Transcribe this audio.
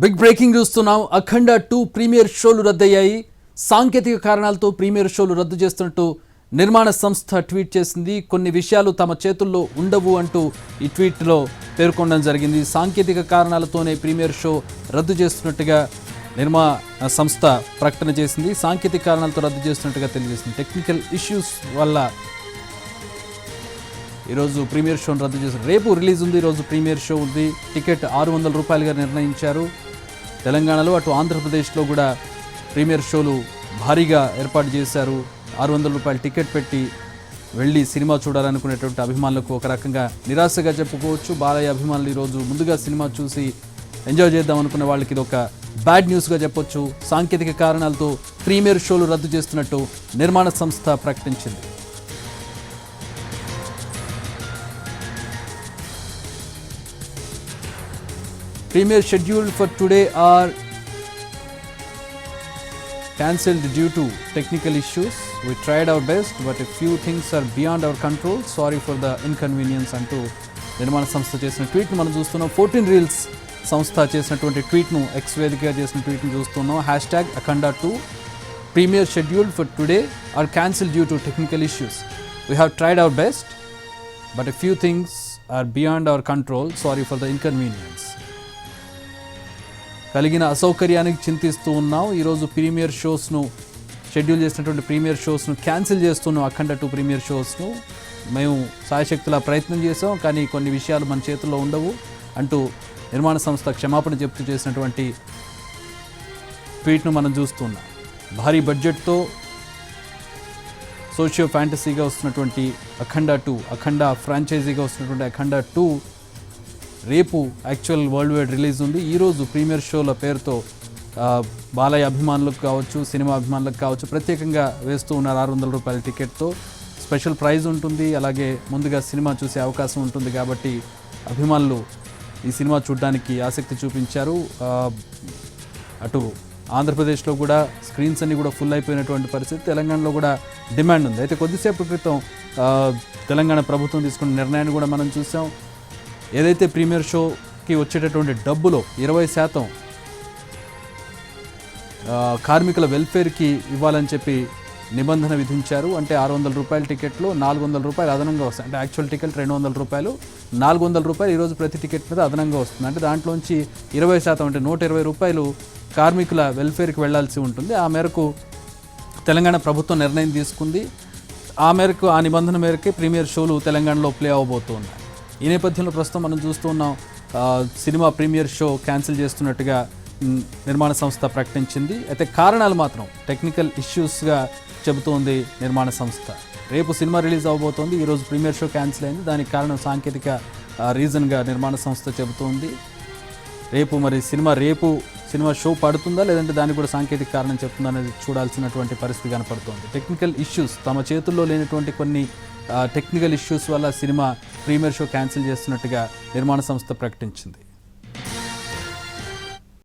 Big breaking చూస్తున్నాం. అఖండ 2 premier షోలు రద్దయ్యాయి. సాంకేతిక కారణాలతో ప్రీమియర్ షోలు రద్దు చేస్తున్నట్టు నిర్మాణ సంస్థ ట్వీట్ చేసింది. కొన్ని విషయాలు తమ చేతుల్లో ఉండవు అంటూ ఈ ట్వీట్లో పేర్కొనడం జరిగింది. సాంకేతిక కారణాలతోనే ప్రీమియర్ షో రద్దు చేస్తున్నట్టుగా నిర్మాణ సంస్థ ప్రకటన చేసింది. సాంకేతిక కారణాలతో రద్దు చేస్తున్నట్టుగా తెలియజేసింది. టెక్నికల్ ఇష్యూస్ వల్ల ఈరోజు ప్రీమియర్ షోను రద్దు చేశారు. రేపు రిలీజ్ ఉంది, ఈరోజు ప్రీమియర్ షో ఉంది. టికెట్ 600 రూపాయలుగా నిర్ణయించారు. తెలంగాణలో అటు ఆంధ్రప్రదేశ్లో కూడా ప్రీమియర్ షోలు భారీగా ఏర్పాటు చేశారు. 600 రూపాయలు టికెట్ పెట్టి వెళ్ళి సినిమా చూడాలనుకునేటువంటి అభిమానులకు ఒక రకంగా నిరాశగా చెప్పుకోవచ్చు. బాలయ్య అభిమానులు ఈరోజు ముందుగా సినిమా చూసి ఎంజాయ్ చేద్దాం అనుకున్న వాళ్ళకి ఇది ఒక బ్యాడ్ న్యూస్గా చెప్పొచ్చు. సాంకేతిక కారణాలతో ప్రీమియర్ షోలు రద్దు చేస్తున్నట్టు నిర్మాణ సంస్థ ప్రకటించింది. Premiere scheduled for today are cancelled due to technical issues. We tried our best, but a few things are beyond our control. Sorry for the inconvenience అంటూ నిర్మాణ సంస్థ చేసిన ట్వీట్ను మనం చూస్తున్నాం. 14 Reels సంస్థ చేసినటువంటి ట్వీట్ను ఎక్స్ వేదికగా చేసిన ట్వీట్ను చూస్తున్నాం. #Akhanda2 Premiere scheduled for today are cancelled due to technical issues. We have tried our best, but a few things are beyond our control. Sorry for the inconvenience. కలిగిన అసౌకర్యానికి చింతిస్తూ ఉన్నాం. ఈరోజు ప్రీమియర్ షోస్ను షెడ్యూల్ చేసినటువంటి premier షోస్ను cancel చేస్తున్నాం. అఖండ 2 premier షోస్ను మేము సాయశక్తులా ప్రయత్నం చేసాం, కానీ కొన్ని విషయాలు మన చేతుల్లో ఉండవు అంటూ నిర్మాణ సంస్థ క్షమాపణ చెప్తూ చేసినటువంటి ట్వీట్ను మనం చూస్తున్నాం. భారీ బడ్జెట్తో సోషియో ఫ్యాంటసీగా వస్తున్నటువంటి అఖండ 2, అఖండ ఫ్రాంచైజీగా వస్తున్నటువంటి అఖండ 2 రేపు యాక్చువల్ వరల్డ్ వైడ్ రిలీజ్ ఉంది. ఈరోజు ప్రీమియర్ షోల పేరుతో బాలయ్య అభిమానులకు కావచ్చు, సినిమా అభిమానులకు కావచ్చు ప్రత్యేకంగా వేస్తూ ఉన్నారు. 600 రూపాయల టికెట్తో స్పెషల్ ప్రైజ్ ఉంటుంది. అలాగే ముందుగా సినిమా చూసే అవకాశం ఉంటుంది. కాబట్టి అభిమానులు ఈ సినిమా చూడడానికి ఆసక్తి చూపించారు. అటు ఆంధ్రప్రదేశ్లో కూడా స్క్రీన్స్ అన్నీ కూడా ఫుల్ అయిపోయినటువంటి పరిస్థితి. తెలంగాణలో కూడా డిమాండ్ ఉంది. అయితే కొద్దిసేపు క్రితం తెలంగాణ ప్రభుత్వం తీసుకున్న నిర్ణయాన్ని కూడా మనం చూసాం. ఏదైతే ప్రీమియర్ షోకి వచ్చేటటువంటి డబ్బులో 20% కార్మికుల వెల్ఫేర్కి ఇవ్వాలని చెప్పి నిబంధన విధించారు. అంటే 600 రూపాయల టికెట్లో 400 రూపాయలు అదనంగా వస్తాయి. అంటే యాక్చువల్ టికెట్ 200 రూపాయలు, 400 రూపాయలు ఈరోజు ప్రతి టికెట్ మీద అదనంగా వస్తుంది. అంటే దాంట్లోంచి 20% అంటే 120 రూపాయలు కార్మికుల వెల్ఫేర్కి వెళ్లాల్సి ఉంటుంది. ఆ మేరకు తెలంగాణ ప్రభుత్వం నిర్ణయం తీసుకుంది. ఆ మేరకు ఆ నిబంధన మేరకే ప్రీమియర్ షోలు తెలంగాణలో ప్లే అవబోతున్నాయి. ఈ నేపథ్యంలో ప్రస్తుతం మనం చూస్తూ ఉన్నాం సినిమా ప్రీమియర్ షో క్యాన్సిల్ చేస్తున్నట్టుగా నిర్మాణ సంస్థ ప్రకటించింది. అయితే కారణాలు మాత్రం టెక్నికల్ ఇష్యూస్గా చెబుతోంది నిర్మాణ సంస్థ. రేపు సినిమా రిలీజ్ అవబోతోంది, ఈరోజు ప్రీమియర్ షో క్యాన్సిల్ అయింది. దానికి కారణం సాంకేతిక రీజన్గా నిర్మాణ సంస్థ చెబుతోంది. సినిమా షో పడుతుందా లేదంటే దానికి కూడా సాంకేతిక కారణం చెప్తుందా అనేది చూడాల్సినటువంటి పరిస్థితి కనపడుతోంది. టెక్నికల్ ఇష్యూస్, తమ చేతుల్లో లేనటువంటి కొన్ని టెక్నికల్ ఇష్యూస్ వల్ల సినిమా ప్రీమియర్ షో క్యాన్సిల్ చేస్తున్నట్టుగా నిర్మాణ సంస్థ ప్రకటించింది.